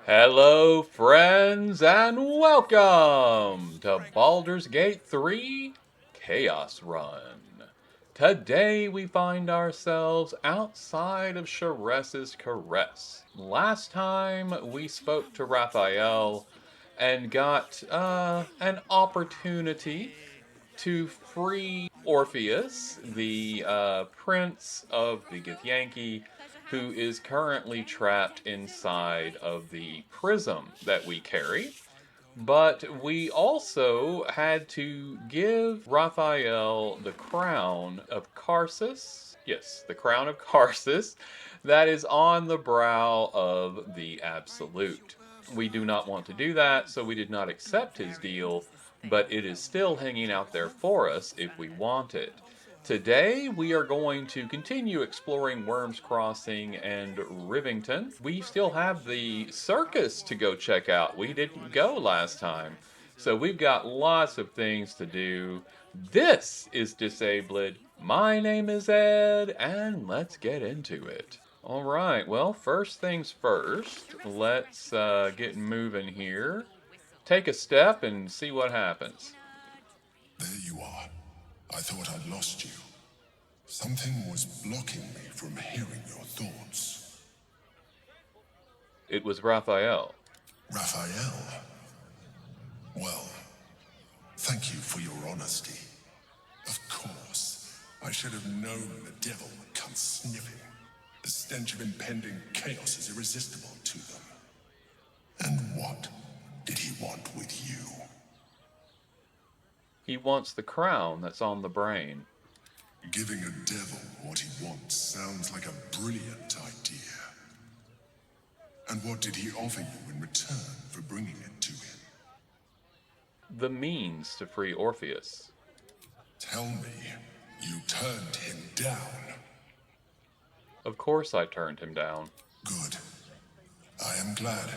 Hello, friends, and welcome to Baldur's Gate 3 Chaos Run. Today we find ourselves outside of Sharess's Caress. Last time we spoke to Raphael and got an opportunity to free Orpheus, the prince of the Githyanki, who is currently trapped inside of the prism that we carry. But we also had to give Raphael the crown of Karsus. Yes, the crown of Karsus that is on the brow of the Absolute. We do not want to do that, so we did not accept his deal, but it is still hanging out there for us if we want it. Today, we are going to continue exploring Worms Crossing and Rivington. We still have the circus to go check out. We didn't go last time. So we've got lots of things to do. This is Disabled. My name is Ed, and let's get into it. All right, well, first things first, let's get moving here. Take a step and see what happens. There you are. I thought I'd lost you. Something was blocking me from hearing your thoughts. It was Raphael. Raphael? Well, thank you for your honesty. Of course, I should have known the devil would come sniffing. The stench of impending chaos is irresistible to them. And what did he want with you? He wants the crown that's on the brain. Giving a devil what he wants sounds like a brilliant idea. And what did he offer you in return for bringing it to him? The means to free Orpheus. Tell me, you turned him down. Of course I turned him down. Good. I am glad.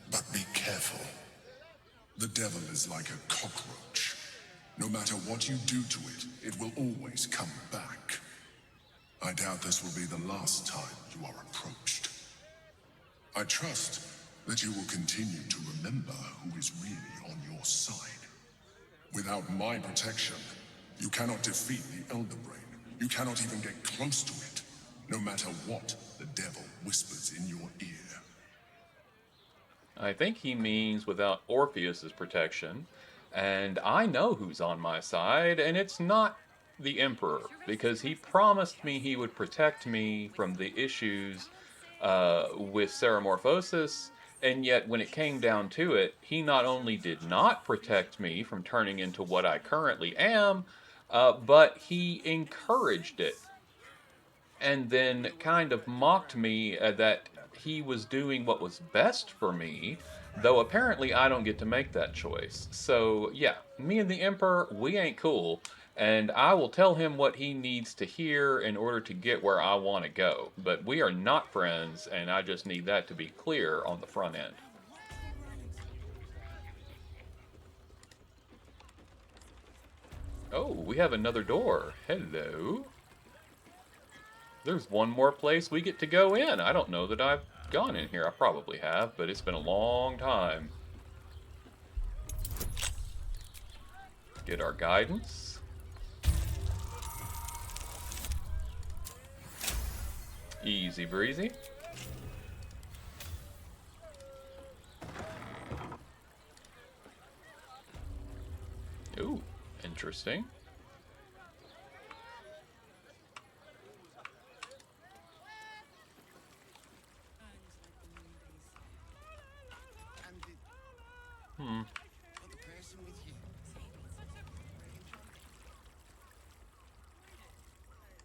But be careful. The devil is like a cockroach. No matter what you do to it, it will always come back. I doubt this will be the last time you are approached. I trust that you will continue to remember who is really on your side. Without my protection, you cannot defeat the Elder Brain. You cannot even get close to it, no matter what the devil whispers in your ear. I think he means without Orpheus's protection. And I know who's on my side, and it's not the Emperor, because he promised me he would protect me from the issues with Ceramorphosis, and yet when it came down to it, he not only did not protect me from turning into what I currently am, but he encouraged it, and then kind of mocked me that he was doing what was best for me, though apparently I don't get to make that choice. So, yeah, me and the Emperor, we ain't cool, and I will tell him what he needs to hear in order to get where I want to go. But we are not friends, and I just need that to be clear on the front end. Oh, we have another door. Hello. There's one more place we get to go in. I don't know that I've gone in here. I probably have, but it's been a long time. Get our guidance. Easy breezy. Ooh, interesting.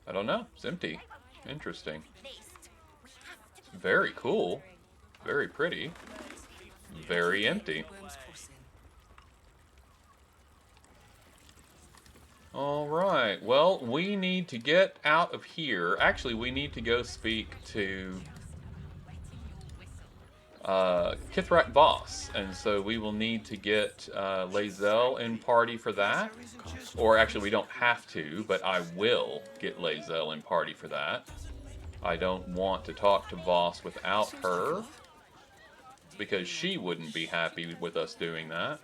I don't know. It's empty. Interesting. Very cool. Very pretty. Very empty. Alright, well, we need to get out of here. Actually, we need to go speak to Kithrak Voss, and so we will need to get Lae'zel in party for that. Or actually, we don't have to, but I will get Lae'zel in party for that. I don't want to talk to Voss without her. because she wouldn't be happy with us doing that.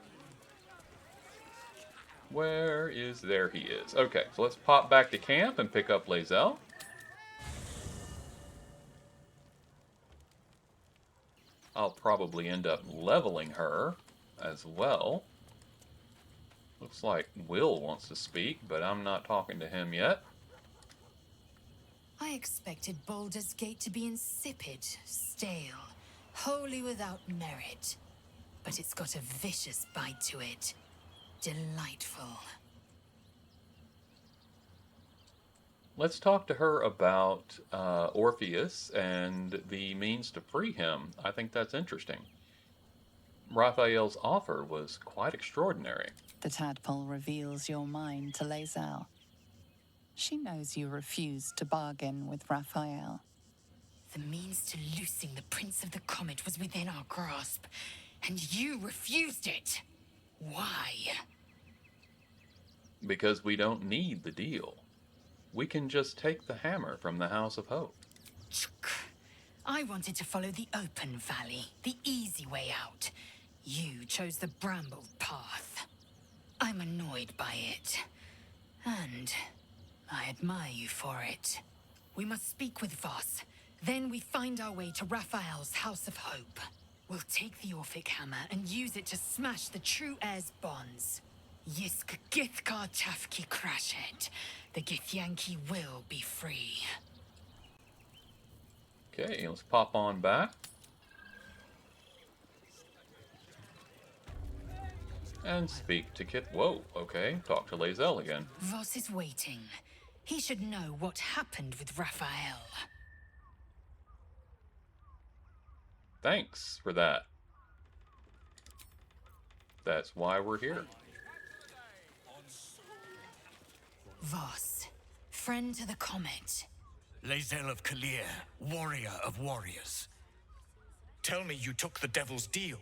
Where is... There he is. Okay, so let's pop back to camp and pick up Lae'zel. I'll probably end up leveling her as well. Looks like Will wants to speak, but I'm not talking to him yet. I expected Baldur's Gate to be insipid, stale, wholly without merit. But it's got a vicious bite to it. Delightful. Let's talk to her about Orpheus and the means to free him. I think that's interesting. Raphael's offer was quite extraordinary. The tadpole reveals your mind to Lae'zel. She knows you refused to bargain with Raphael. The means to loosing the Prince of the Comet was within our grasp, and you refused it. Why? Because we don't need the deal. We can just take the hammer from the House of Hope. I wanted to follow the open valley, the easy way out. You chose the brambled path. I'm annoyed by it. And I admire you for it. We must speak with Voss. Then we find our way to Raphael's House of Hope. We'll take the Orphic hammer and use it to smash the true heir's bonds. Yisk Githkar Tafki Crashet. The Githyanki will be free. Okay, let's pop on back. And speak to Kit. Whoa, okay. Talk to Lae'zel again. Voss is waiting. He should know what happened with Raphael. Thanks for that. That's why we're here. Voss, friend to the Comet. Lae'zel of Kalir, warrior of warriors. Tell me you took the Devil's deal.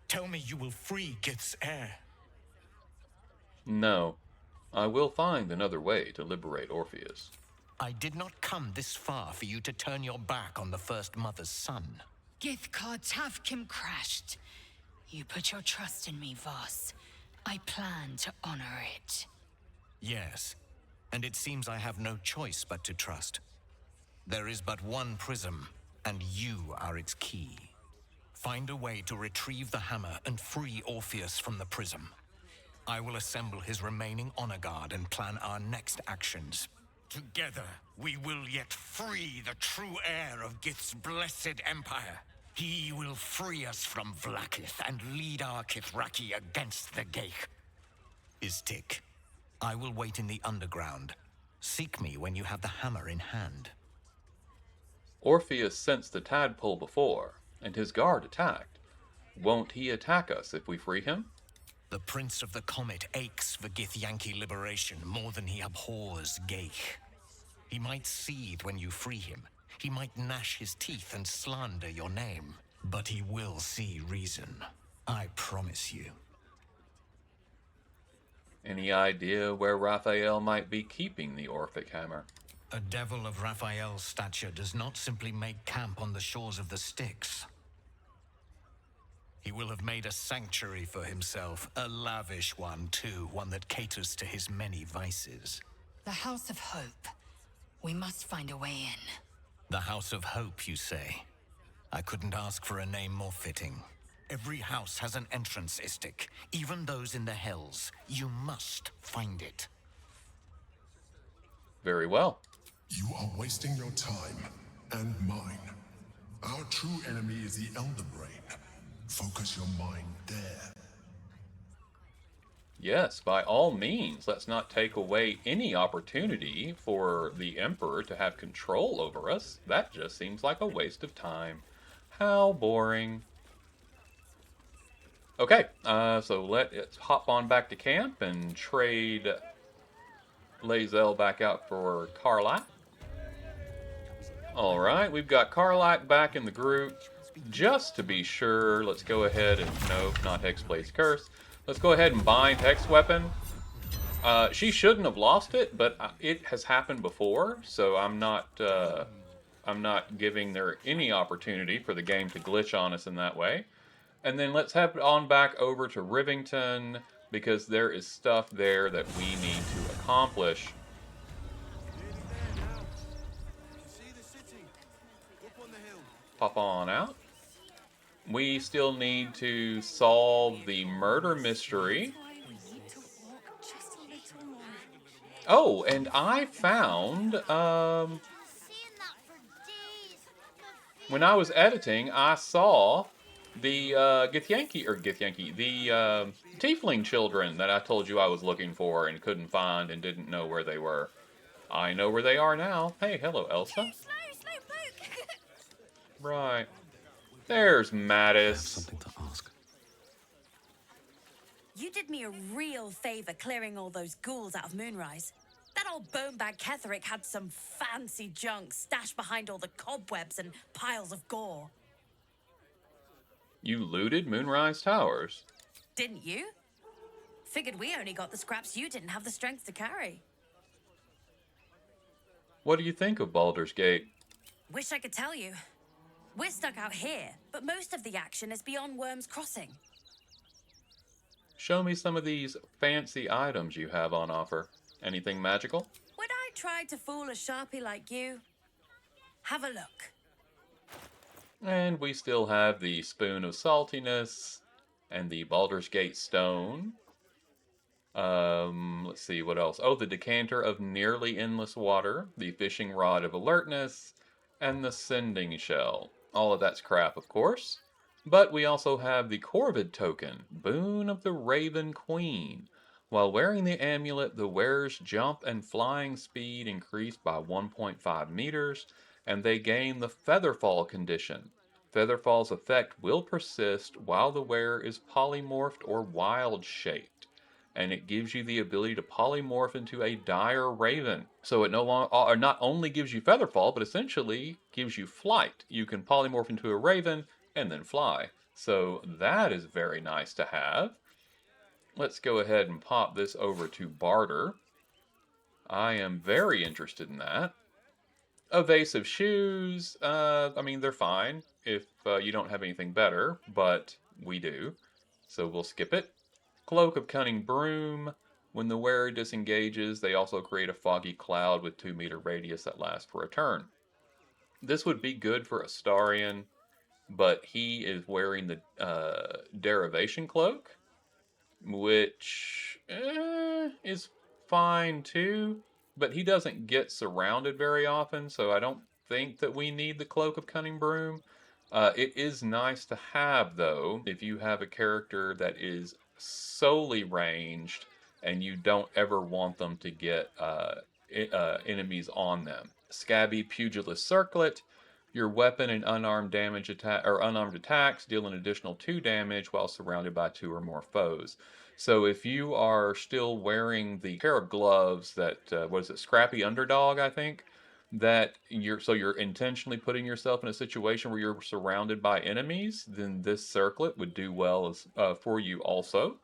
Tell me you will free Gith's heir. No. I will find another way to liberate Orpheus. I did not come this far for you to turn your back on the First Mother's son. Githkar Tavkim crashed. You put your trust in me, Voss. I plan to honor it. Yes, and it seems I have no choice but to trust. There is but one prism, and you are its key. Find a way to retrieve the hammer and free Orpheus from the prism. I will assemble his remaining honor guard and plan our next actions. Together, we will yet free the true heir of Gith's blessed empire. He will free us from Vlaakith and lead our Kithraki against the Geich. Istik, I will wait in the underground. Seek me when you have the hammer in hand. Orpheus sensed the tadpole before, and his guard attacked. Won't he attack us if we free him? The Prince of the Comet aches for Githyanki liberation more than he abhors Geich. He might seethe when you free him. He might gnash his teeth and slander your name. But he will see reason. I promise you. Any idea where Raphael might be keeping the Orphic hammer? A devil of Raphael's stature does not simply make camp on the shores of the Styx. He will have made a sanctuary for himself, a lavish one too, one that caters to his many vices. The House of Hope. We must find a way in. The House of Hope, you say? I couldn't ask for a name more fitting. Every house has an entrance, Istik, even those in the Hells. You must find it. Very well. You are wasting your time and mine. Our true enemy is the Elder Brain. Focus your mind there. Yes, by all means, let's not take away any opportunity for the Emperor to have control over us. That just seems like a waste of time. How boring. Okay, so let's hop on back to camp and trade Lae'zel back out for Karlach. Alright, we've got Karlach back in the group. Just to be sure, let's go ahead and... Nope, not Hexblade's Curse. Let's go ahead and bind Hex Weapon. She shouldn't have lost it, but it has happened before, so I'm not I'm not giving there any opportunity for the game to glitch on us in that way. And then let's head on back over to Rivington, because there is stuff there that we need to accomplish. Pop on out. We still need to solve the murder mystery. Oh, and I found, when I was editing, I saw the the Tiefling children that I told you I was looking for and couldn't find and didn't know where they were. I know where they are now. Hey, hello, Elsa. Slow poke! Right. There's I have Mattis. something to ask. You did me a real favor clearing all those ghouls out of Moonrise. That old bonebag Ketherick had some fancy junk stashed behind all the cobwebs and piles of gore. You looted Moonrise Towers. Didn't you? Figured we only got the scraps you didn't have the strength to carry. What do you think of Baldur's Gate? Wish I could tell you. We're stuck out here, but most of the action is beyond Worm's Crossing. Show me some of these fancy items you have on offer. Anything magical? Would I try to fool a Sharpie like you? Have a look. And we still have the Spoon of Saltiness and the Baldur's Gate Stone. Let's see, what else? Oh, the Decanter of Nearly Endless Water, the Fishing Rod of Alertness, and the Sending Shell. All of that's crap, of course. But we also have the Corvid token, Boon of the Raven Queen. While wearing the amulet, the wearer's jump and flying speed increased by 1.5 meters, and they gain the Featherfall condition. Featherfall's effect will persist while the wearer is polymorphed or wild-shaped, and it gives you the ability to polymorph into a dire raven. So it not only gives you Featherfall, but essentially gives you flight. You can polymorph into a raven and then fly. So that is very nice to have. Let's go ahead and pop this over to barter. I am very interested in that. Evasive shoes, I mean, they're fine if you don't have anything better, but we do. So we'll skip it. Cloak of Cunning Broom. When the wearer disengages, they also create a foggy cloud with 2-meter radius that lasts for a turn. This would be good for Astarion, but he is wearing the Derivation Cloak, which is fine too, but he doesn't get surrounded very often, so I don't think that we need the Cloak of Cunning Broom. It is nice to have, though, if you have a character that is solely ranged and you don't ever want them to get enemies on them. Scabby Pugilist Circlet. Your weapon and unarmed attacks deal an additional 2 damage while surrounded by 2 or more foes. So if you are still wearing the pair of gloves that Scrappy Underdog, I think, that you're intentionally putting yourself in a situation where you're surrounded by enemies, then this circlet would do well as for you also.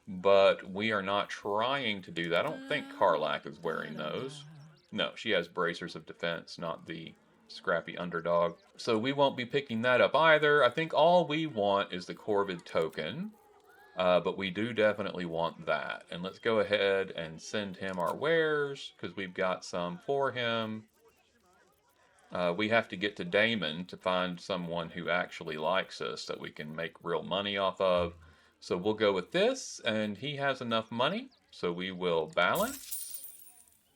But we are not trying to do that. I don't think Karlach is wearing those. No, she has bracers of defense, not the Scrappy Underdog. So we won't be picking that up either. I think all we want is the Corvid token. But we do definitely want that. And let's go ahead and send him our wares, because we've got some for him. We have to get to Damon to find someone who actually likes us that we can make real money off of. So we'll go with this, and he has enough money, so we will balance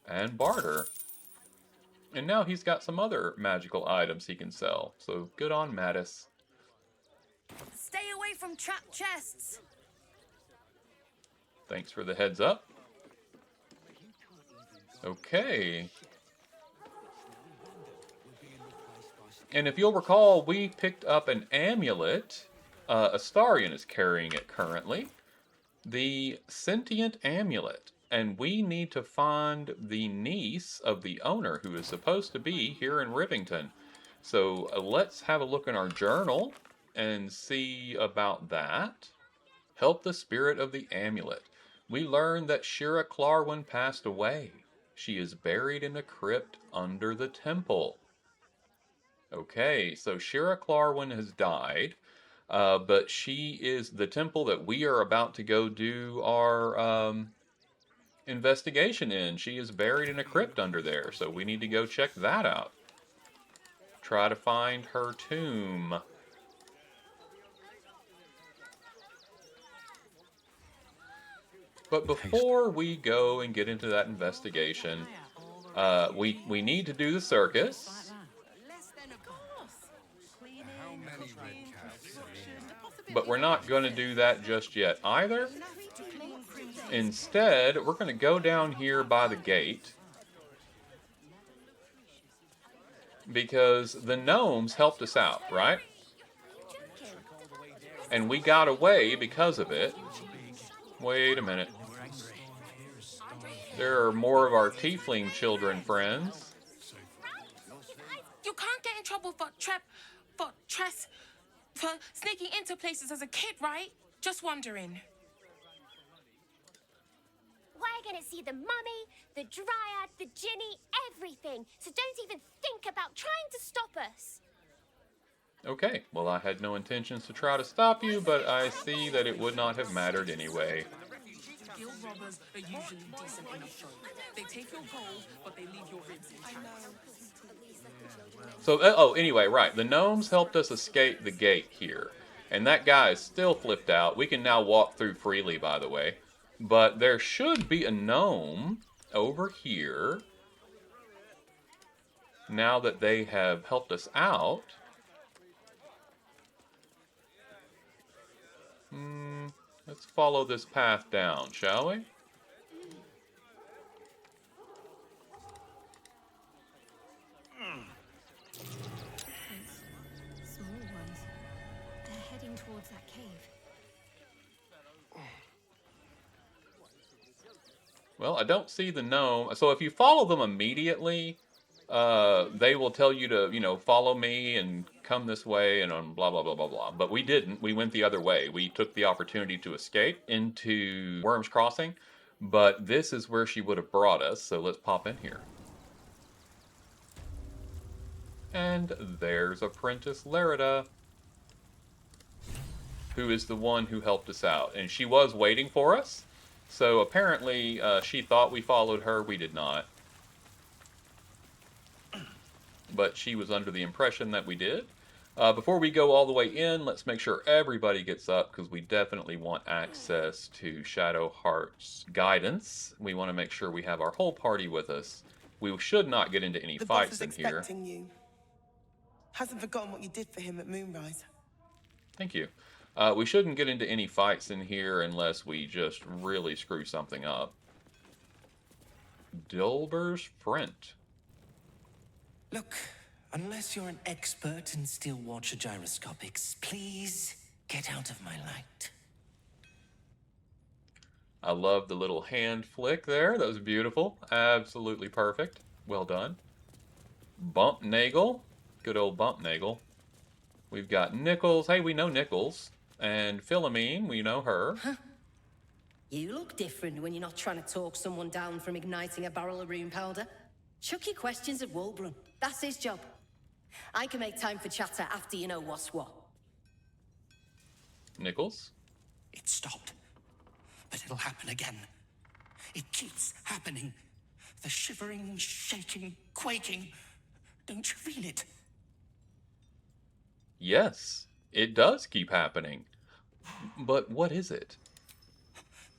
and barter. And now he's got some other magical items he can sell, so good on Mattis. Stay away from trapped chests. Thanks for the heads up. Okay. And if you'll recall, we picked up an amulet. Astarion is carrying it currently. The Sentient Amulet. And we need to find the niece of the owner who is supposed to be here in Rivington. So let's have a look in our journal and see about that. Help the spirit of the amulet. We learn that Shira Clarwin passed away. She is buried in a crypt under the temple. Okay, so Shira Clarwin has died, but she is the temple that we are about to go do our investigation in. She is buried in a crypt under there, so we need to go check that out. Try to find her tomb. But before we go and get into that investigation, we need to do the circus. But we're not going to do that just yet either. Instead, we're going to go down here by the gate because the gnomes helped us out, right? And we got away because of it. Wait a minute. There are more of our tiefling children friends. You can't get in trouble for sneaking into places as a kid, right? Just wondering. We're gonna see the mummy, the dryad, the ginny, everything. So don't even think about trying to stop us. Okay, well, I had no intentions to try to stop you, but I see that it would not have mattered anyway. Guild robbers are usually decent enough folk. They take your gold, but they leave your ribs intact. So, anyway, right. The gnomes helped us escape the gate here. And that guy is still flipped out. We can now walk through freely, by the way. But there should be a gnome over here. Now that they have helped us out. Let's follow this path down, shall we? Small ones. They're heading towards that cave. Well, I don't see the gnome. So if you follow them immediately, they will tell you to, follow me and come this way and on blah, blah, blah, blah, blah. But we didn't. We went the other way. We took the opportunity to escape into Worm's Crossing. But this is where she would have brought us. So let's pop in here. And there's Apprentice Lerida, who is the one who helped us out. And she was waiting for us. So apparently she thought we followed her. We did not. But she was under the impression that we did. Before we go all the way in, let's make sure everybody gets up because we definitely want access to Shadowheart's guidance. We want to make sure we have our whole party with us. We should not get into any fights in here. The boss is expecting you. Hasn't forgotten what you did for him at Moonrise. Thank you. We shouldn't get into any fights in here unless we just really screw something up. Dilber's Front. Look, unless you're an expert in steel watcher gyroscopics, please get out of my light. I love the little hand flick there. That was beautiful. Absolutely perfect. Well done. Bump Nagel. Good old Bump Nagel. We've got Nichols. Hey, we know Nichols. And Philomene, we know her. Huh. You look different when you're not trying to talk someone down from igniting a barrel of rune powder. Chuck your questions at Wulbrum. That's his job. I can make time for chatter after you know what's what. Nichols? It stopped. But it'll happen again. It keeps happening. The shivering, shaking, quaking. Don't you feel it? Yes, it does keep happening. But what is it?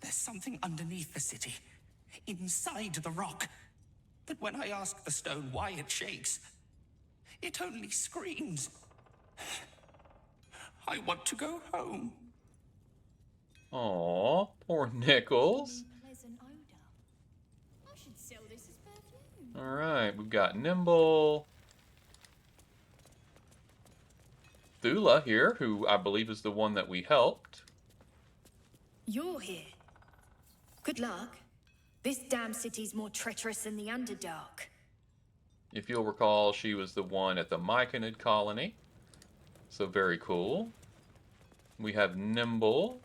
There's something underneath the city. Inside the rock. But when I ask the stone why it shakes, it only screams. I want to go home. Aw, poor Nichols. Pleasant odor. I should sell this as perfume. Alright, we've got Nimble. Thula here, who I believe is the one that we helped. You're here. Good luck. This damn city's more treacherous than the Underdark. If you'll recall, she was the one at the Myconid colony. So very cool. We have Nimble.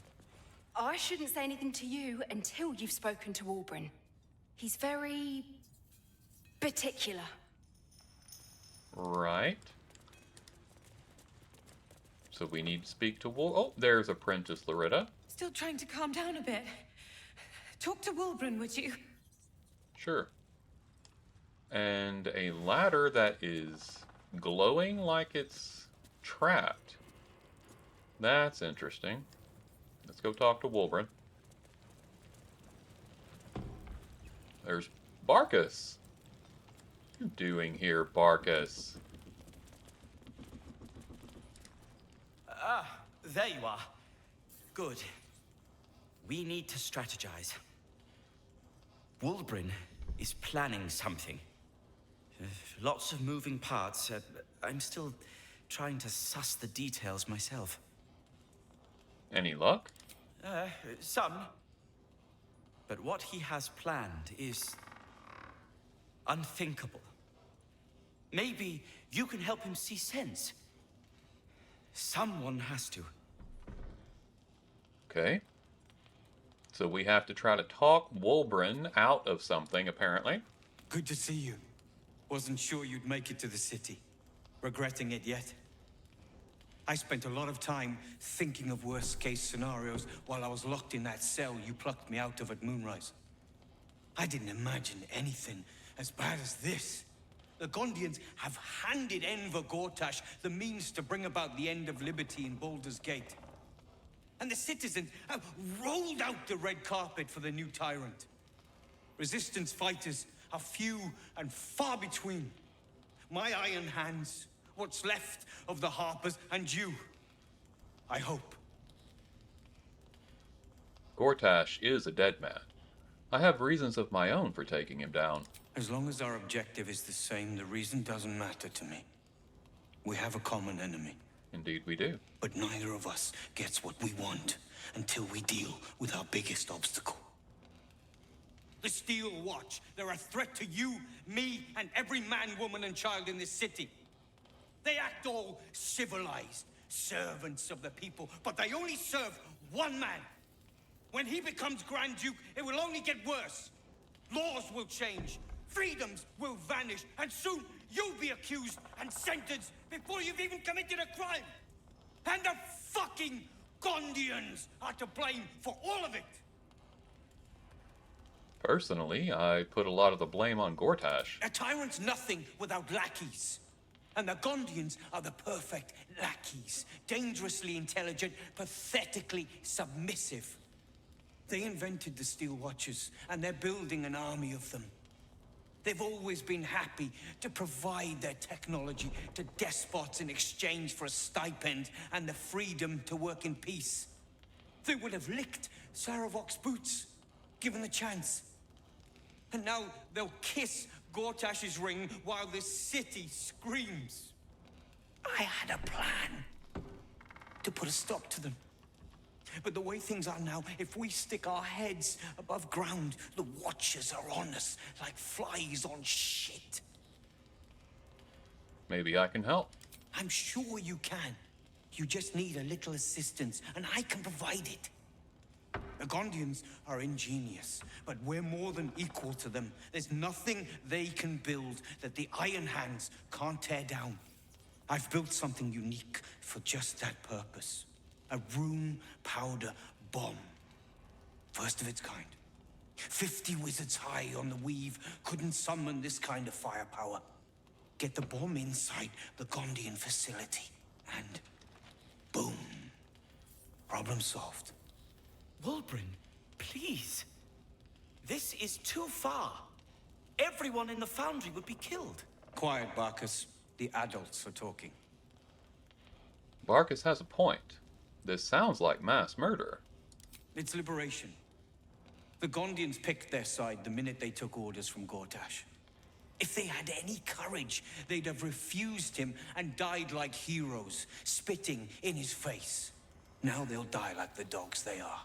I shouldn't say anything to you until you've spoken to Wulbren. He's very particular. Right. So we need to speak to Oh, there's Apprentice Loretta. Still trying to calm down a bit. Talk to Wulbren, would you? Sure. And a ladder that is glowing like it's trapped. That's interesting. Let's go talk to Wulbren. There's Barkus. What are you doing here, Barkus? Ah, there you are. Good. We need to strategize. Wulbren is planning something. Lots of moving parts. I'm still trying to suss the details myself. Any luck? Some. But what he has planned is unthinkable. Maybe you can help him see sense. Someone has to. Okay. So we have to try to talk Wulbren out of something, apparently. Good to see you. Wasn't sure you'd make it to the city. Regretting it yet? I spent a lot of time thinking of worst-case scenarios while I was locked in that cell you plucked me out of at Moonrise. I didn't imagine anything as bad as this. The Gondians have handed Enver Gortash the means to bring about the end of liberty in Baldur's Gate. And the citizens have rolled out the red carpet for the new tyrant. Resistance fighters are few and far between. My iron hands, what's left of the Harpers, and you. I hope. Gortash is a dead man. I have reasons of my own for taking him down. As long as our objective is the same, the reason doesn't matter to me. We have a common enemy. Indeed we do. But neither of us gets what we want until we deal with our biggest obstacle. The Steel Watch. They're a threat to you, me, and every man, woman, and child in this city. They act all civilized, servants of the people, but they only serve one man. When he becomes Grand Duke, it will only get worse. Laws will change, freedoms will vanish, and soon you'll be accused and sentenced before you've even committed a crime. And the fucking Gondians are to blame for all of it. Personally, I put a lot of the blame on Gortash. A tyrant's nothing without lackeys. And the Gondians are the perfect lackeys. Dangerously intelligent, pathetically submissive. They invented the Steel Watchers, and they're building an army of them. They've always been happy to provide their technology to despots in exchange for a stipend and the freedom to work in peace. They would have licked Saravok's boots, given the chance. And now they'll kiss Gortash's ring while the city screams. I had a plan to put a stop to them. But the way things are now, if we stick our heads above ground, the Watchers are on us like flies on shit. Maybe I can help. I'm sure you can. You just need a little assistance, and I can provide it. The Gondians are ingenious, but we're more than equal to them. There's nothing they can build that the Iron Hands can't tear down. I've built something unique for just that purpose. A room powder bomb. First of its kind. 50 wizards high on the weave couldn't summon this kind of firepower. Get the bomb inside the Gondian facility, and boom. Problem solved. Wulbren, please. This is too far. Everyone in the Foundry would be killed. Quiet, Barkus. The adults are talking. Barkus has a point. This sounds like mass murder. It's liberation. The Gondians picked their side the minute they took orders from Gortash. If they had any courage, they'd have refused him and died like heroes, spitting in his face. Now they'll die like the dogs they are.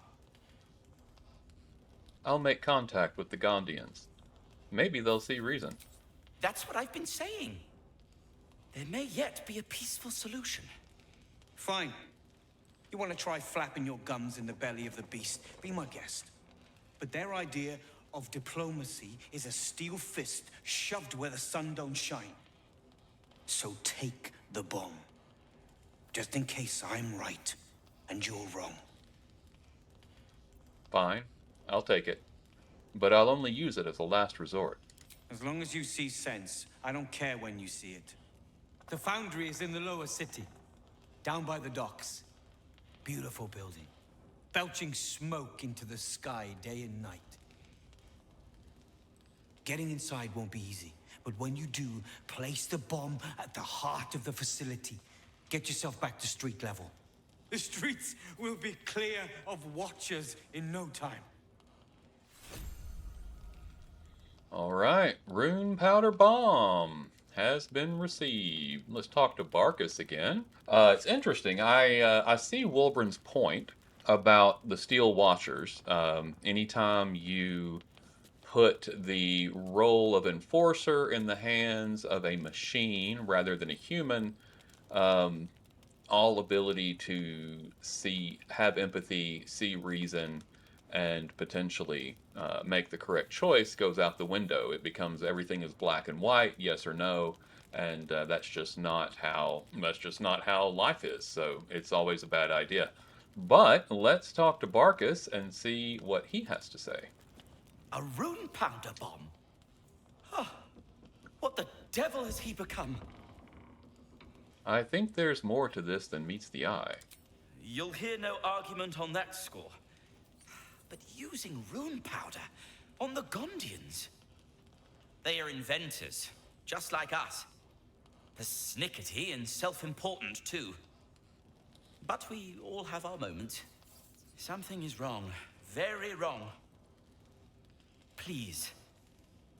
I'll make contact with the Gondians. Maybe they'll see reason. That's what I've been saying. There may yet be a peaceful solution. Fine. You want to try flapping your gums in the belly of the beast? Be my guest. But their idea of diplomacy is a steel fist shoved where the sun don't shine. So take the bomb. Just in case I'm right and you're wrong. Fine, I'll take it. But I'll only use it as a last resort. As long as you see sense, I don't care when you see it. The foundry is in the lower city, down by the docks. Beautiful building, belching smoke into the sky day and night. Getting inside won't be easy, but when you do, place the bomb at the heart of the facility. Get yourself back to street level. The streets will be clear of watchers in no time. Alright, rune powder bomb has been received. Let's talk to Barkus again. It's interesting. I see Wulbren's point about the steel watchers. Anytime you put the role of enforcer in the hands of a machine rather than a human, all ability to see, have empathy, see reason, and potentially make the correct choice goes out the window. It becomes everything is black and white, yes or no, and that's just not how life is. So it's always a bad idea. But let's talk to Barkus and see what he has to say. A rune powder bomb? Huh. What the devil has he become? I think there's more to this than meets the eye. You'll hear no argument on that score. But using rune powder on the Gondians? They are inventors, just like us. Persnickety and self-important, too. But we all have our moments. Something is wrong. Very wrong. Please,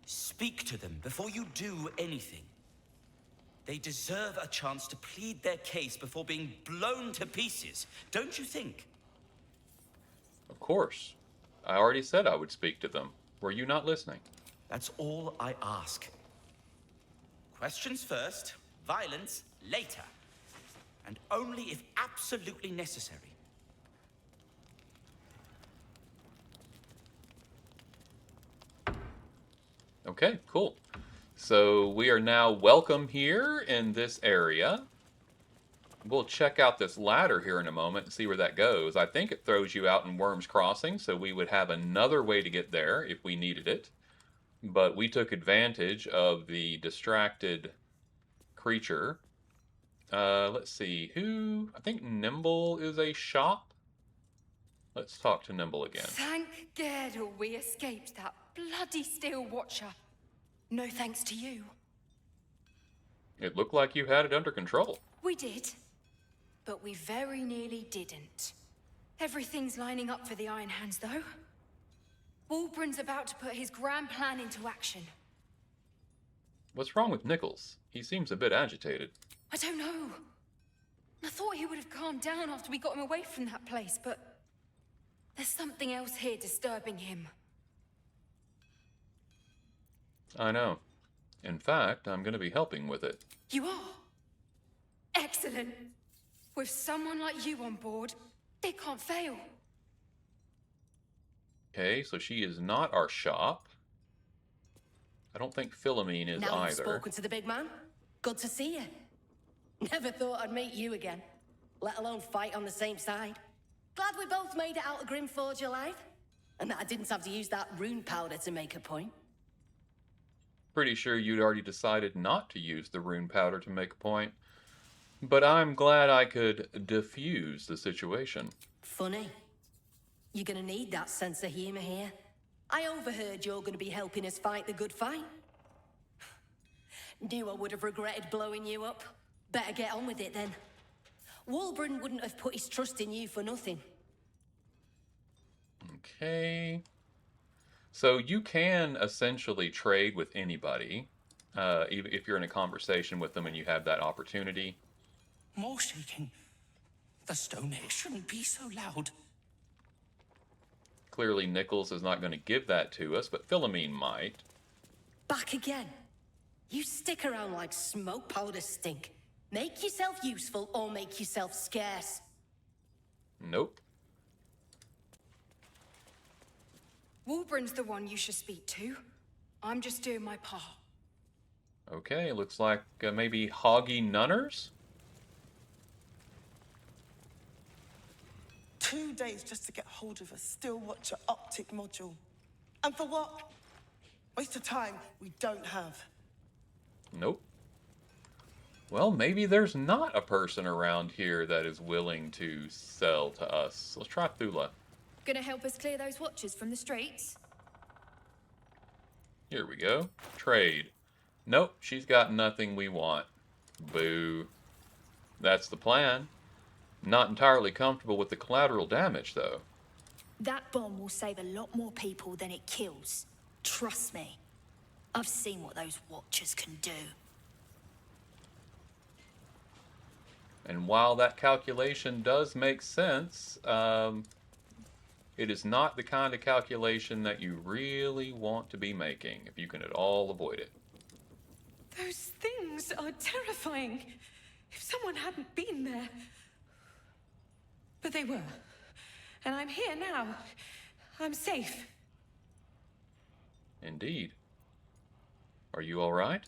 speak to them before you do anything. They deserve a chance to plead their case before being blown to pieces, don't you think? Of course. I already said I would speak to them. Were you not listening? That's all I ask. Questions first, violence later. And only if absolutely necessary. Okay, cool. So we are now welcome here in this area. We'll check out this ladder here in a moment and see where that goes. I think it throws you out in Worm's Crossing, so we would have another way to get there if we needed it. But we took advantage of the distracted creature. Let's see, I think Nimble is a shop. Let's talk to Nimble again. Thank Gerdle we escaped that bloody Steel Watcher. No thanks to you. It looked like you had it under control. We did, but we very nearly didn't. Everything's lining up for the Iron Hands, though. Wulbren's about to put his grand plan into action. What's wrong with Nichols? He seems a bit agitated. I don't know. I thought he would have calmed down after we got him away from that place, but there's something else here disturbing him. I know. In fact, I'm going to be helping with it. You are? Excellent. With someone like you on board, it can't fail. Okay, so she is not our shop. I don't think Philomene is now either. You've spoken to the big man. Good to see you. Never thought I'd meet you again, let alone fight on the same side. Glad we both made it out of Grimforge alive, and that I didn't have to use that rune powder to make a point. Pretty sure you'd already decided not to use the rune powder to make a point. But I'm glad I could diffuse the situation. Funny. You're gonna need that sense of humor here. I overheard you're gonna be helping us fight the good fight. Knew I would have regretted blowing you up. Better get on with it then. Wulbren wouldn't have put his trust in you for nothing. Okay. So you can essentially trade with anybody, even if you're in a conversation with them and you have that opportunity. More shaking. The Stonehead shouldn't be so loud. Clearly Nichols is not going to give that to us, but Philomene might. Back again. You stick around like smoke powder stink. Make yourself useful or make yourself scarce. Nope. Wulbren's the one you should speak to. I'm just doing my part. Okay, looks like maybe Hoggy Nunners? 2 days just to get hold of a still watcher optic module. And for what? Waste of time we don't have. Nope. Well, maybe there's not a person around here that is willing to sell to us. Let's try Thula. Gonna help us clear those watchers from the streets? Here we go. Trade. Nope, she's got nothing we want. Boo. That's the plan. Not entirely comfortable with the collateral damage, though. That bomb will save a lot more people than it kills. Trust me. I've seen what those watchers can do. And while that calculation does make sense, it is not the kind of calculation that you really want to be making, if you can at all avoid it. Those things are terrifying. If someone hadn't been there. But they were. And I'm here now. I'm safe. Indeed. Are you all right?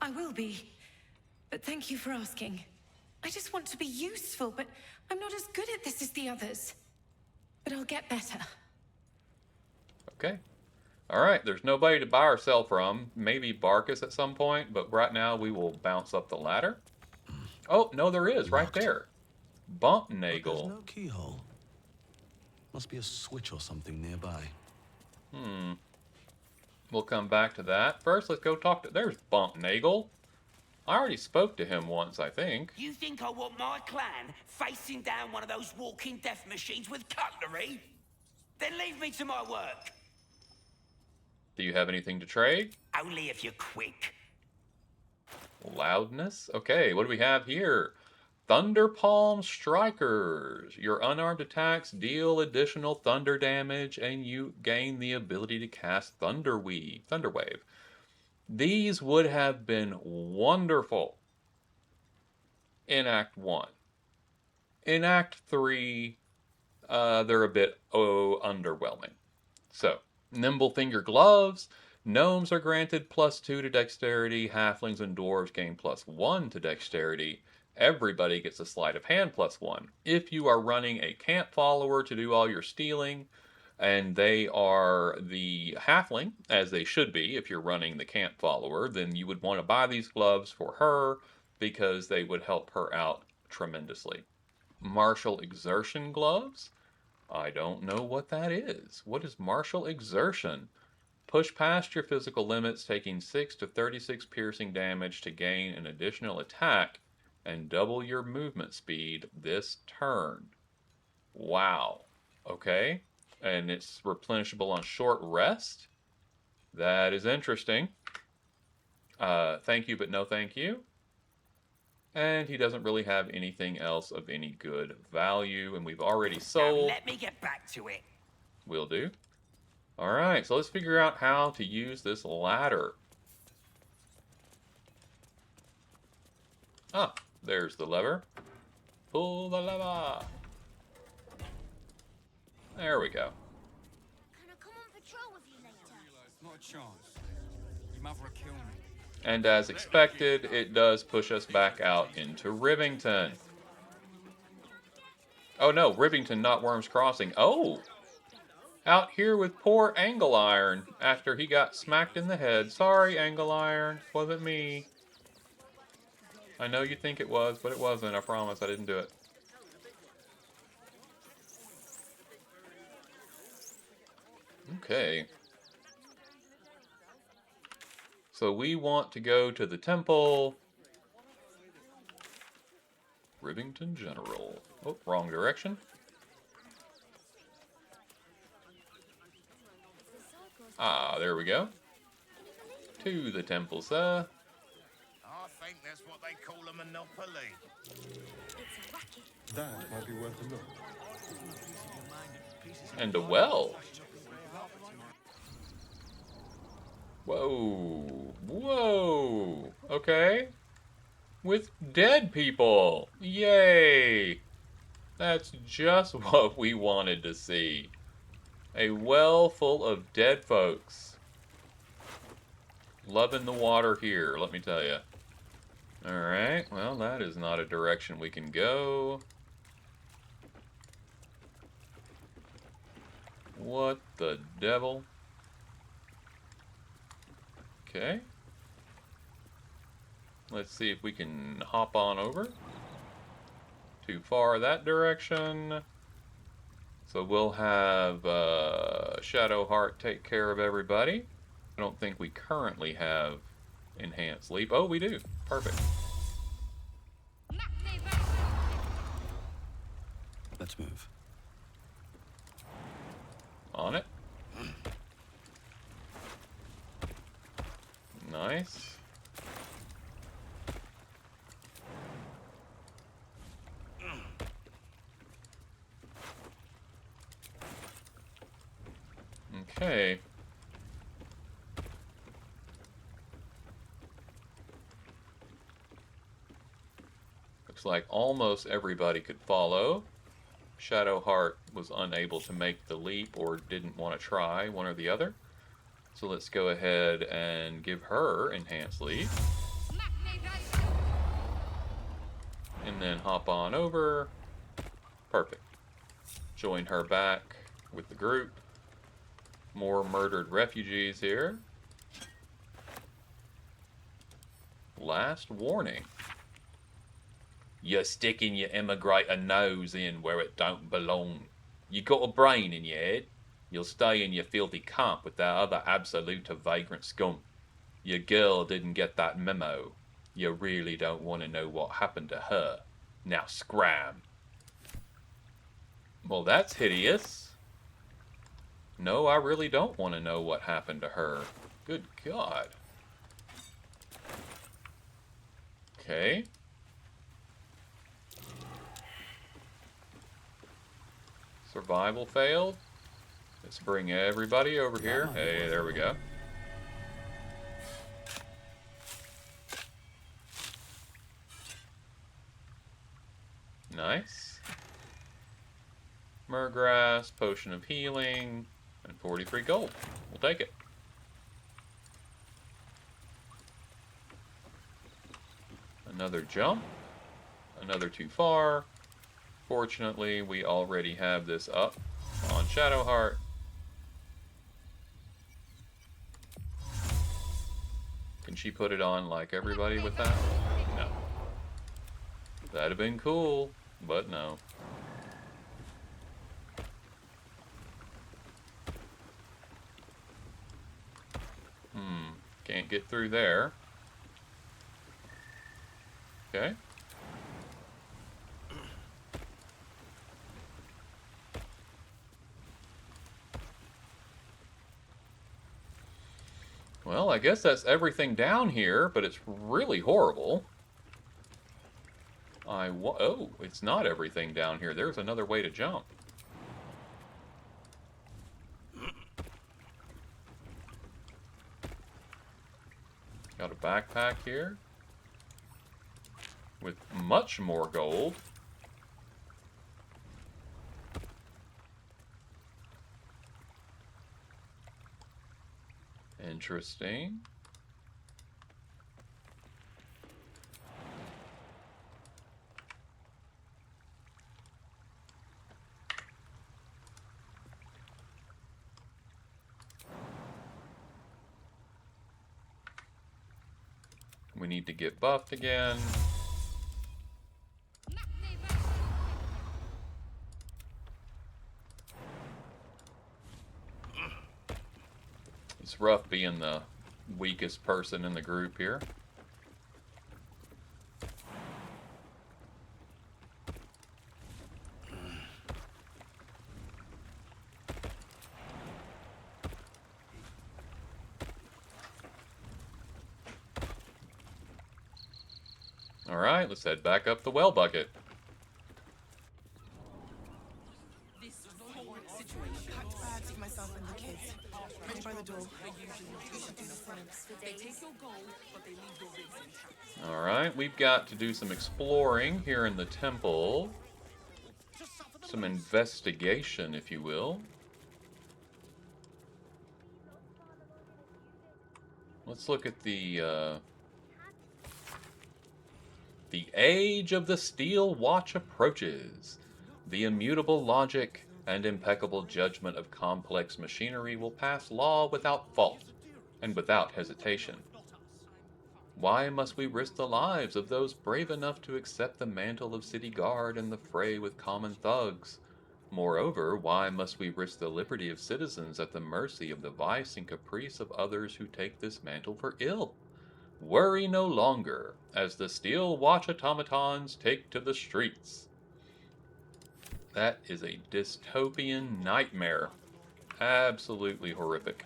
I will be. But thank you for asking. I just want to be useful, but I'm not as good at this as the others. But I'll get better. Okay. Alright, there's nobody to buy or sell from. Maybe Barkus at some point, but right now we will bounce up the ladder. Oh, no, there is, right there. Bump Nagel. There's no keyhole. Must be a switch or something nearby. We'll come back to that. First, let's go talk to... There's Bump Nagel. I already spoke to him once, I think. You think I want my clan facing down one of those walking death machines with cutlery? Then leave me to my work. Do you have anything to trade? Only if you're quick. Loudness? Okay, what do we have here? Thunder Palm Strikers. Your unarmed attacks deal additional thunder damage, and you gain the ability to cast Thunder Wave. These would have been wonderful in Act 1. In Act 3, they're a bit underwhelming. So, Nimble Finger Gloves. Gnomes are granted +2 to dexterity. Halflings and dwarves gain +1 to dexterity. Everybody gets a sleight of hand +1. If you are running a camp follower to do all your stealing, and they are the halfling, as they should be if you're running the camp follower, then you would want to buy these gloves for her because they would help her out tremendously. Martial Exertion Gloves? I don't know what that is. What is Martial Exertion? Push past your physical limits, taking 6 to 36 piercing damage to gain an additional attack and double your movement speed this turn. Wow. Okay. And it's replenishable on short rest. That is interesting. Thank you, but no thank you. And he doesn't really have anything else of any good value, and we've already sold. Now let me get back to it. Will do. Alright, so let's figure out how to use this ladder. Ah, there's the lever. Pull the lever. There we go. Can I come on patrol with you later? Not a chance. Your mother will kill me. And as expected, it does push us back out into Rivington. Oh no, Rivington, not Worms Crossing. Oh! Out here with poor Angle Iron after he got smacked in the head. Sorry, Angle Iron. Wasn't me. I know you think it was, but it wasn't. I promise I didn't do it. Okay. So we want to go to the temple. Rivington General. Oh, wrong direction. Ah, there we go. To the temple, sir. I think that's what they call a monopoly. That might be worth a look. And a well. Whoa. Whoa. Okay. With dead people. Yay. That's just what we wanted to see. A well full of dead folks. Loving the water here, let me tell you. Alright, well, that is not a direction we can go. What the devil? Okay. Let's see if we can hop on over. Too far that direction. So we'll have Shadowheart take care of everybody. I don't think we currently have Enhanced Leap. Oh, we do. Perfect. Let's move. On it. Nice. Okay. Looks like almost everybody could follow. Shadowheart was unable to make the leap or didn't want to try, one or the other. So let's go ahead and give her Enhanced Leap. And then hop on over. Perfect. Join her back with the group. More murdered refugees here. Last warning. You're sticking your immigrator nose in where it don't belong. You got a brain in your head. You'll stay in your filthy camp with that other absolute vagrant scum. Your girl didn't get that memo. You really don't want to know what happened to her. Now scram. Well, that's hideous. No, I really don't want to know what happened to her. Good God. Okay. Survival failed. Let's bring everybody over here. Hey, there we go. Nice. Murgrass, Potion of Healing, and 43 gold. We'll take it. Another jump. Another too far. Fortunately, we already have this up on Shadowheart. Can she put it on like everybody with that? No. That'd have been cool, but no. Can't get through there. Okay. Well, I guess that's everything down here, but it's really horrible. Oh, it's not everything down here. There's another way to jump. Got a backpack here with much more gold. Interesting. We need to get buffed again. It's rough being the weakest person in the group here. Alright, let's head back up the well bucket. Alright, we've got to do some exploring here in the temple. Some investigation, if you will. Let's look at the age of the steel watch approaches. The immutable logic and impeccable judgment of complex machinery will pass law without fault and without hesitation. Why must we risk the lives of those brave enough to accept the mantle of city guard and the fray with common thugs? Moreover, why must we risk the liberty of citizens at the mercy of the vice and caprice of others who take this mantle for ill? Worry no longer, as the steel watch automatons take to the streets. That is a dystopian nightmare. Absolutely horrific.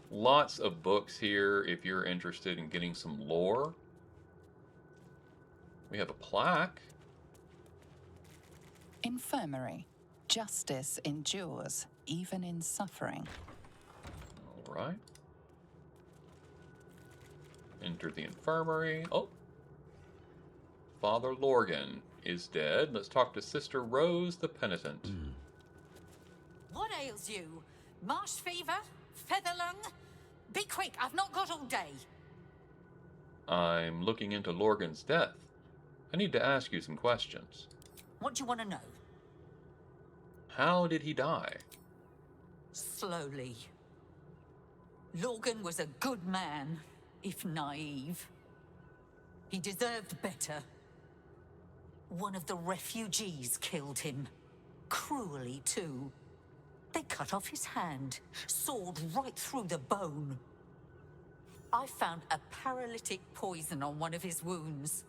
Lots of books here if you're interested in getting some lore. We have a plaque. Infirmary. Justice endures, even in suffering. All right. Enter the infirmary. Oh. Father Lorgan is dead. Let's talk to Sister Rose the Penitent. What ails you? Marsh fever? Feather lung? Be quick, I've not got all day. I'm looking into Lorgan's death. I need to ask you some questions. What do you want to know? How did he die? Slowly. Lorgan was a good man, if naive. He deserved better. One of the refugees killed him. Cruelly, too. They cut off his hand, sawed right through the bone. I found a paralytic poison on one of his wounds.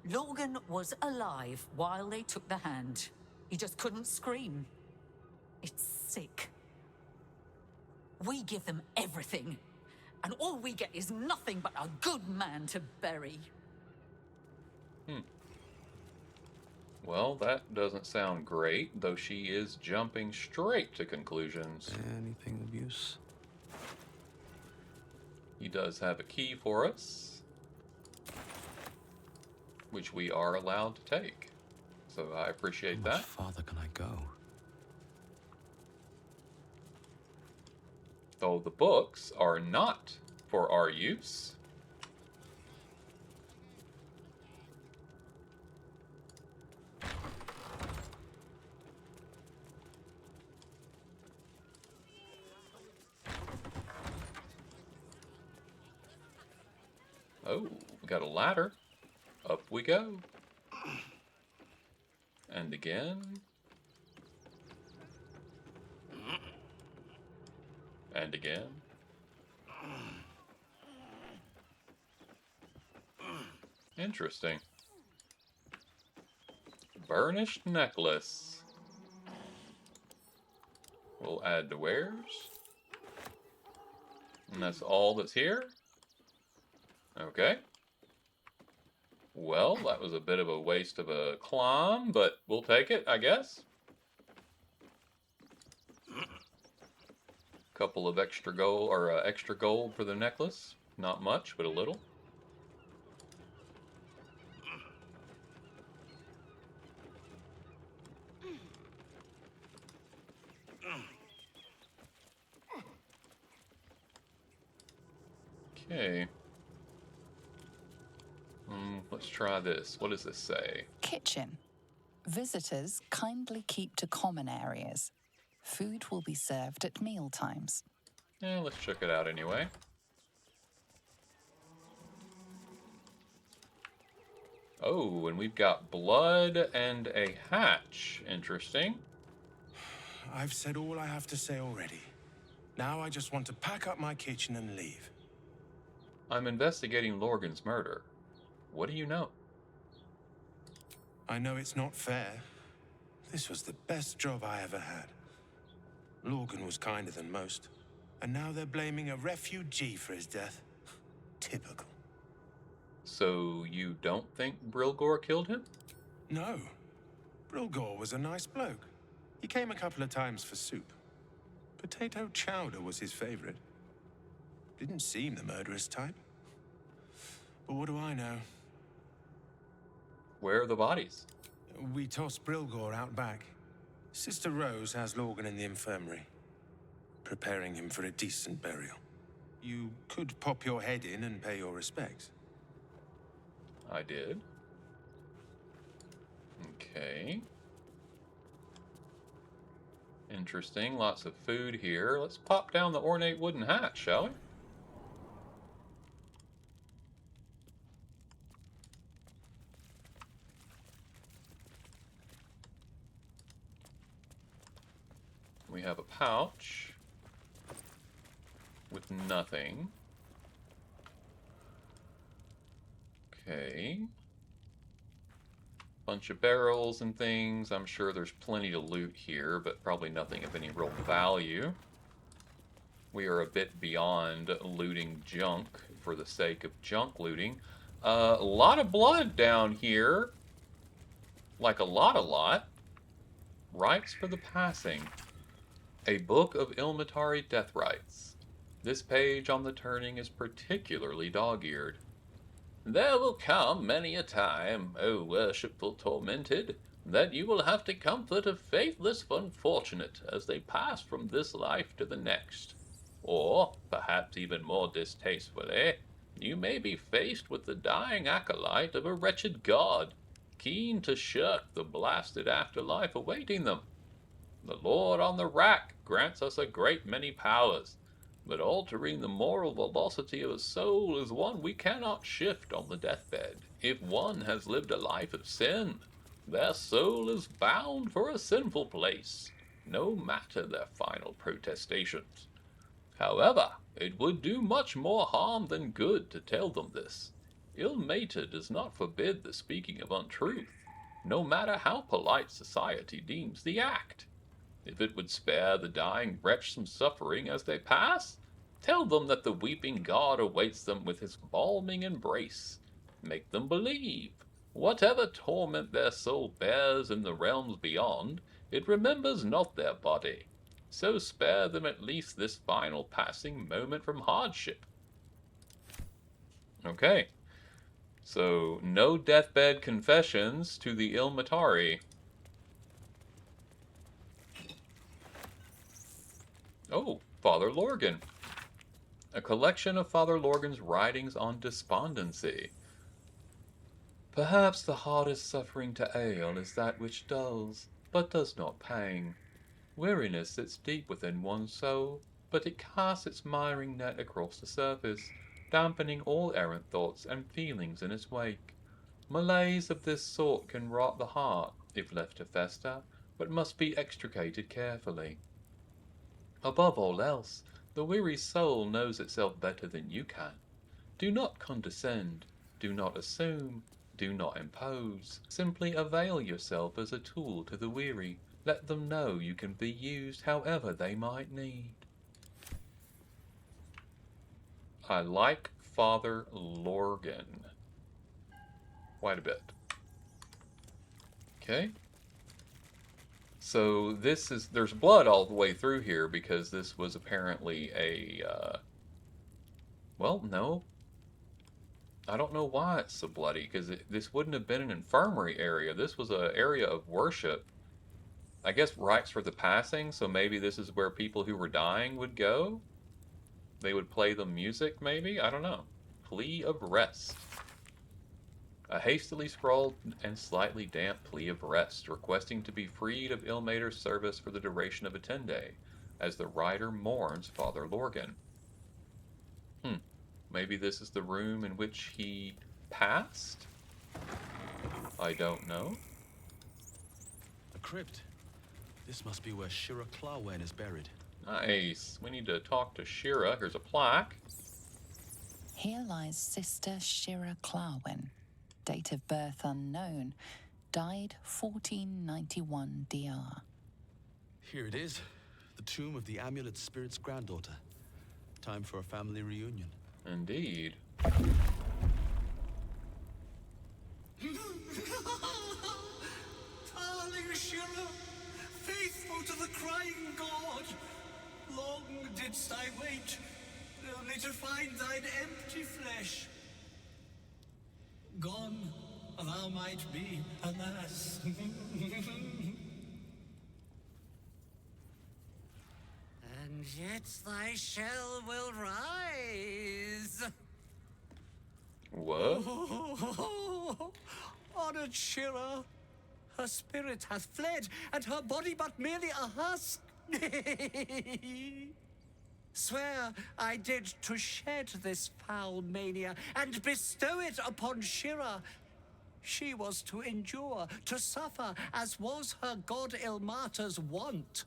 Lorgan was alive while they took the hand. He just couldn't scream. It's sick. We give them everything, and all we get is nothing but a good man to bury. Well, that doesn't sound great, though she is jumping straight to conclusions. Anything of use? He does have a key for us, which we are allowed to take. So I appreciate that. How farther can I go? Though the books are not for our use. Oh, we got a ladder. Up we go. And again. And again. Interesting. Burnished necklace. We'll add to wares. And that's all that's here. Okay. Well, that was a bit of a waste of a climb, but we'll take it, I guess. Couple of extra gold, or extra gold for the necklace. Not much, but a little. Okay. Let's try this. What does this say? Kitchen. Visitors kindly keep to common areas. Food will be served at meal times. Yeah, let's check it out anyway. Oh, and we've got blood and a hatch. Interesting. I've said all I have to say already. Now I just want to pack up my kitchen and leave. I'm investigating Lorgan's murder. What do you know? I know it's not fair. This was the best job I ever had. Lorgan was kinder than most. And now they're blaming a refugee for his death. Typical. So you don't think Brilgor killed him? No. Brilgor was a nice bloke. He came a couple of times for soup. Potato chowder was his favorite. Didn't seem the murderous type. But what do I know? Where are the bodies? We tossed Brilgor out back. Sister Rose has Lorgan in the infirmary, preparing him for a decent burial. You could pop your head in and pay your respects. I did. Okay. Interesting. Lots of food here. Let's pop down the ornate wooden hatch, shall we? We have a pouch with nothing. Okay. Bunch of barrels and things. I'm sure there's plenty to loot here, but probably nothing of any real value. We are a bit beyond looting junk for the sake of junk looting. A lot of blood down here. Like a lot. Rites for the passing. A book of Ilmatari death rites. This page on the turning is particularly dog-eared. There will come many a time, O worshipful tormented, that you will have to comfort a faithless unfortunate as they pass from this life to the next. Or, perhaps even more distastefully, you may be faced with the dying acolyte of a wretched god, keen to shirk the blasted afterlife awaiting them. The Lord on the rack grants us a great many powers, but altering the moral velocity of a soul is one we cannot shift on the deathbed. If one has lived a life of sin, their soul is bound for a sinful place, no matter their final protestations. However, it would do much more harm than good to tell them this. Ill-mater does not forbid the speaking of untruth, no matter how polite society deems the act. If it would spare the dying wretch some suffering as they pass, tell them that the weeping God awaits them with his balming embrace. Make them believe, whatever torment their soul bears in the realms beyond, it remembers not their body. So spare them at least this final passing moment from hardship. Okay. So, no deathbed confessions to the Ilmatari. Oh, Father Lorgan. A collection of Father Lorgan's writings on despondency. Perhaps the hardest suffering to ail is that which dulls, but does not pang. Weariness sits deep within one's soul, but it casts its miring net across the surface, dampening all errant thoughts and feelings in its wake. Malaise of this sort can rot the heart, if left to fester, but must be extricated carefully. Above all else, the weary soul knows itself better than you can. Do not condescend, do not assume, do not impose. Simply avail yourself as a tool to the weary. Let them know you can be used however they might need. I like Father Lorgan quite a bit. Okay. So there's blood all the way through here because this was apparently well, no. I don't know why it's so bloody, because this wouldn't have been an infirmary area. This was an area of worship. I guess rites for the passing, so maybe this is where people who were dying would go? They would play them music, maybe? I don't know. Plea of rest. A hastily scrawled and slightly damp plea of rest, requesting to be freed of Ill-mater's service for the duration of a 10-day, as the writer mourns Father Lorgan. Maybe this is the room in which he passed? I don't know. A crypt. This must be where Shira Clawen is buried. Nice. We need to talk to Shira. Here's a plaque. Here lies Sister Shira Clawen. Date of birth unknown. Died 1491 DR. Here it is. The tomb of the Amulet Spirit's granddaughter. Time for a family reunion. Indeed. Darling Shira, faithful to the crying god, long didst I wait, only to find thine empty flesh. Gone thou might be, alas. And yet thy shell will rise. What? Honored Shira, her spirit hath fled, and her body but merely a husk. Swear I did to shed this foul mania and bestow it upon Shira. She was to endure, to suffer, as was her god Ilmata's wont.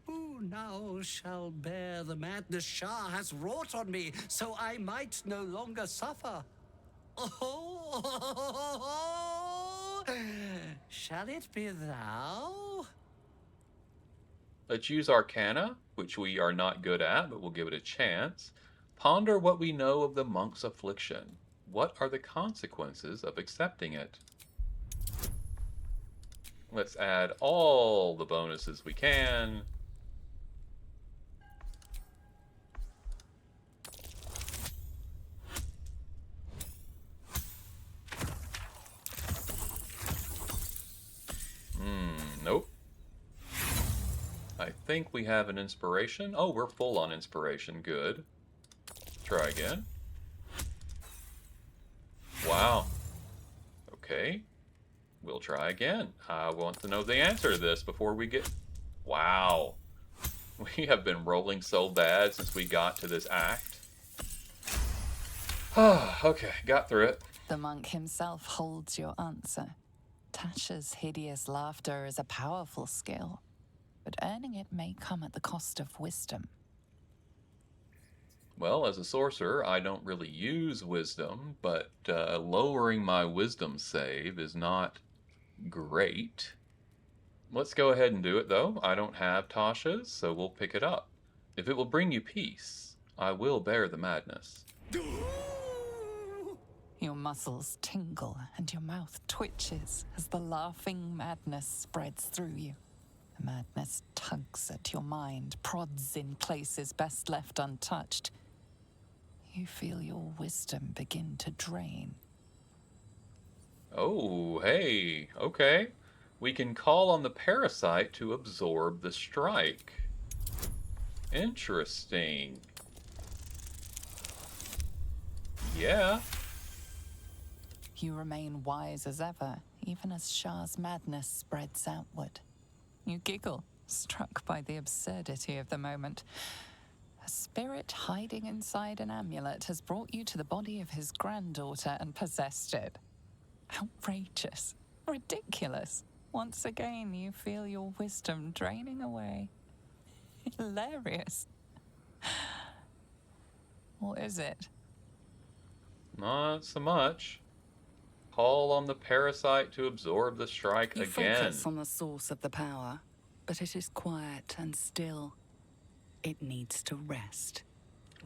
Who now shall bear the madness Shah has wrought on me, so I might no longer suffer? Oh, shall it be thou? Let's use Arcana, which we are not good at, but we'll give it a chance. Ponder what we know of the monk's affliction. What are the consequences of accepting it? Let's add all the bonuses we can. Nope. I think we have an inspiration. Oh, we're full on inspiration. Good. Try again. Wow. Okay. We'll try again. I want to know the answer to this before we get... Wow. We have been rolling so bad since we got to this act. Okay, got through it. The monk himself holds your answer. Tasha's hideous laughter is a powerful skill, but earning it may come at the cost of wisdom. Well, as a sorcerer, I don't really use wisdom, but lowering my wisdom save is not great. Let's go ahead and do it, though. I don't have Tasha's, so we'll pick it up. If it will bring you peace, I will bear the madness. Your muscles tingle and your mouth twitches as the laughing madness spreads through you. The madness tugs at your mind, prods in places best left untouched. You feel your wisdom begin to drain. Oh, hey, okay. We can call on the parasite to absorb the strike. Interesting. Yeah. You remain wise as ever, even as Shah's madness spreads outward. You giggle, struck by the absurdity of the moment. A spirit hiding inside an amulet has brought you to the body of his granddaughter and possessed it. Outrageous. Ridiculous. Once again, you feel your wisdom draining away. Hilarious. Or is it? Not so much. Call on the parasite to absorb the strike You again. focus on the source of the power, but it is quiet and still. It needs to rest.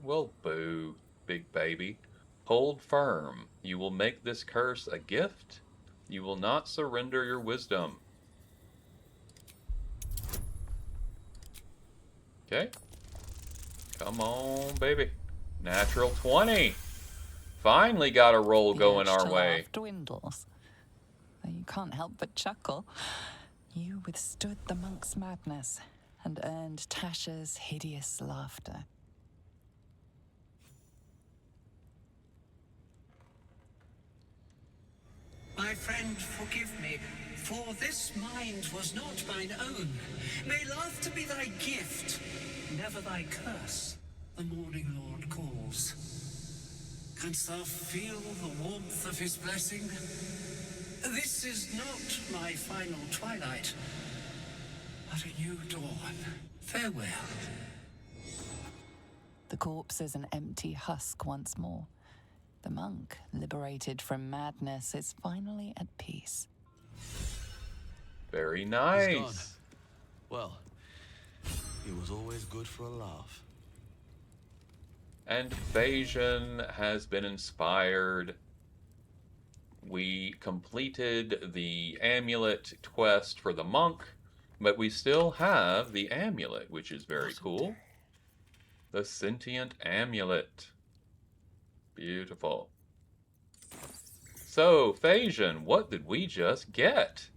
Well, boo, big baby. Hold firm. You will make this curse a gift. You will not surrender your wisdom. Okay. Come on, baby. Natural 20. Finally got a roll going The urge our to way. laugh dwindles. Though you can't help but chuckle. You withstood the monk's madness and earned Tasha's hideous laughter. My friend, forgive me, for this mind was not mine own. May laughter be thy gift, never thy curse. The morning Lord calls. Canst thou feel the warmth of his blessing? This is not my final twilight, but a new dawn. Farewell. The corpse is an empty husk once more. The monk, liberated from madness, is finally at peace. Very He's gone. nice. Well, it was always good for a laugh. And Phagian has been inspired. We completed the amulet quest for the monk, but we still have the amulet, which is very cool. The Sentient Amulet. Beautiful. So, Phagian, what did we just get?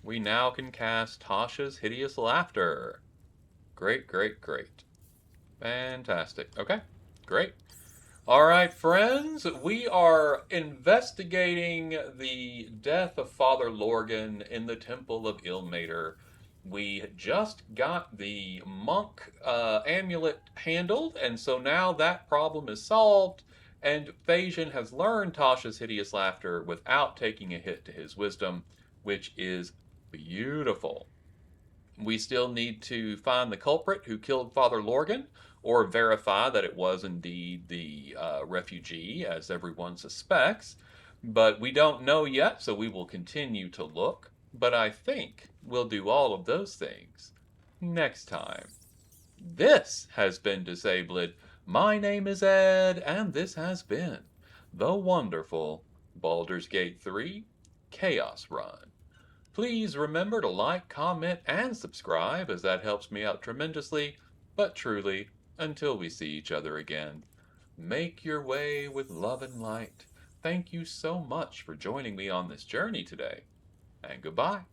We now can cast Tasha's Hideous Laughter. Great, great, great. Fantastic. Okay, great. All right, friends, we are investigating the death of Father Lorgan in the Temple of Ilmater. We just got the monk amulet handled, and so now that problem is solved, and Phagian has learned Tasha's hideous laughter without taking a hit to his wisdom, which is beautiful. We still need to find the culprit who killed Father Lorgan, or verify that it was indeed the refugee, as everyone suspects. But we don't know yet, so we will continue to look. But I think we'll do all of those things next time. This has been Disabled. My name is Ed, and this has been the wonderful Baldur's Gate 3 Chaos Run. Please remember to like, comment, and subscribe, as that helps me out tremendously. But truly, until we see each other again, make your way with love and light. Thank you so much for joining me on this journey today, and goodbye.